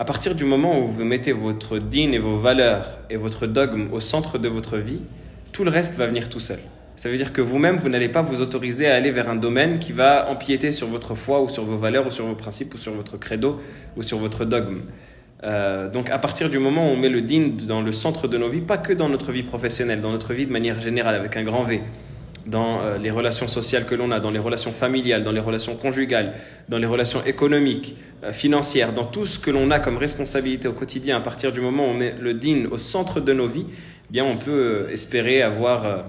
À partir du moment où vous mettez votre dîn et vos valeurs et votre dogme au centre de votre vie, tout le reste va venir tout seul. Ça veut dire que vous-même, vous n'allez pas vous autoriser à aller vers un domaine qui va empiéter sur votre foi ou sur vos valeurs ou sur vos principes ou sur votre credo ou sur votre dogme. Donc à partir du moment où on met le dîn dans le centre de nos vies, pas que dans notre vie professionnelle, dans notre vie de manière générale avec un grand V, dans les relations sociales que l'on a, dans les relations familiales, dans les relations conjugales, dans les relations économiques, financières, dans tout ce que l'on a comme responsabilité au quotidien, à partir du moment où on met le dîn au centre de nos vies, eh bien on peut espérer avoir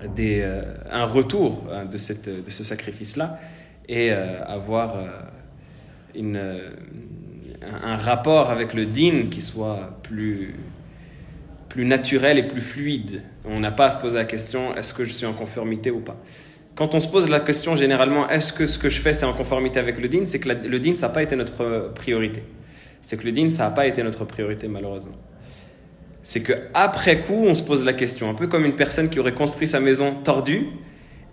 un retour de ce sacrifice-là et avoir un rapport avec le dîn qui soit plus naturel et plus fluide. On n'a pas à se poser la question, est-ce que je suis en conformité ou pas? Quand on se pose la question généralement, est-ce que ce que je fais c'est en conformité avec le dîn, c'est que le dîn ça n'a pas été notre priorité. C'est que le dîn ça n'a pas été notre priorité malheureusement. C'est qu'après coup, on se pose la question, un peu comme une personne qui aurait construit sa maison tordue,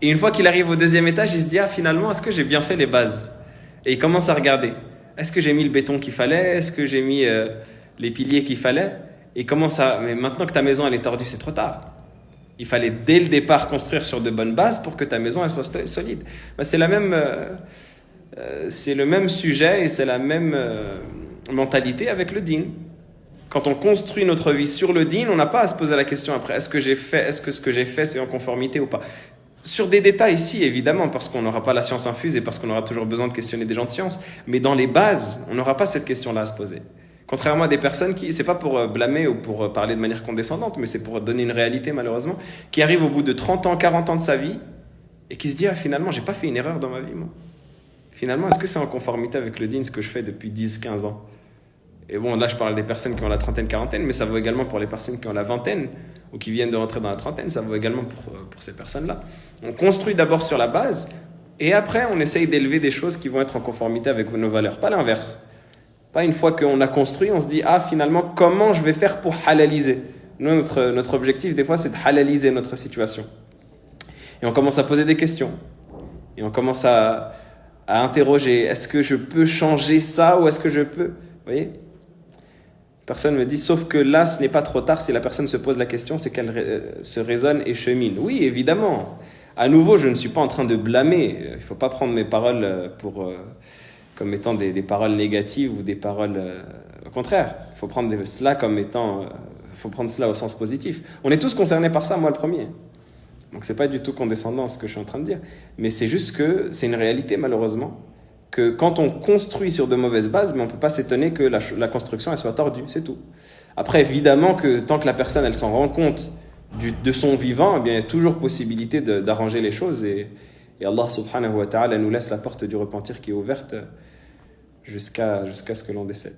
et une fois qu'il arrive au deuxième étage, il se dit, ah finalement, est-ce que j'ai bien fait les bases? Et il commence à regarder, est-ce que j'ai mis le béton qu'il fallait? Est-ce que j'ai mis les piliers qu'il fallait? Et il commence à, mais maintenant que ta maison elle est tordue, c'est trop tard. Il fallait dès le départ construire sur de bonnes bases pour que ta maison elle soit solide. C'est le même sujet et c'est la même mentalité avec le dîn. Quand on construit notre vie sur le dîn, on n'a pas à se poser la question après, est-ce que ce que j'ai fait c'est en conformité ou pas? Sur des détails ici, évidemment, parce qu'on n'aura pas la science infuse et parce qu'on aura toujours besoin de questionner des gens de science, mais dans les bases, on n'aura pas cette question-là à se poser. Contrairement à des personnes qui, c'est pas pour blâmer ou pour parler de manière condescendante, mais c'est pour donner une réalité malheureusement, qui arrivent au bout de 30 ans, 40 ans de sa vie et qui se disent, ah, finalement, j'ai pas fait une erreur dans ma vie, moi. Finalement, est-ce que c'est en conformité avec le dîn ce que je fais depuis 10, 15 ans? Et bon, là, je parle des personnes qui ont la trentaine, quarantaine, mais ça vaut également pour les personnes qui ont la vingtaine ou qui viennent de rentrer dans la trentaine, ça vaut également pour ces personnes-là. On construit d'abord sur la base et après, on essaye d'élever des choses qui vont être en conformité avec nos valeurs, pas l'inverse. Pas une fois qu'on a construit, on se dit, ah, finalement, comment je vais faire pour halaliser? Nous, notre objectif, des fois, c'est de halaliser notre situation. Et on commence à poser des questions. Et on commence à interroger, est-ce que je peux changer ça ou est-ce que je peux? Vous voyez? Personne me dit, sauf que là, ce n'est pas trop tard si la personne se pose la question, c'est qu'elle se raisonne et chemine. Oui, évidemment. À nouveau, je ne suis pas en train de blâmer. Il ne faut pas prendre mes paroles comme étant des paroles négatives ou des paroles... au contraire, il faut prendre cela comme étant... faut prendre cela au sens positif. On est tous concernés par ça, moi le premier. Donc, ce n'est pas du tout condescendant ce que je suis en train de dire. Mais c'est juste que c'est une réalité, malheureusement, que quand on construit sur de mauvaises bases, mais on ne peut pas s'étonner que la construction elle soit tordue, c'est tout. Après, évidemment que tant que la personne elle s'en rend compte de son vivant, eh bien, il y a toujours possibilité d'arranger les choses et Allah subhanahu wa ta'ala nous laisse la porte du repentir qui est ouverte jusqu'à ce que l'on décède.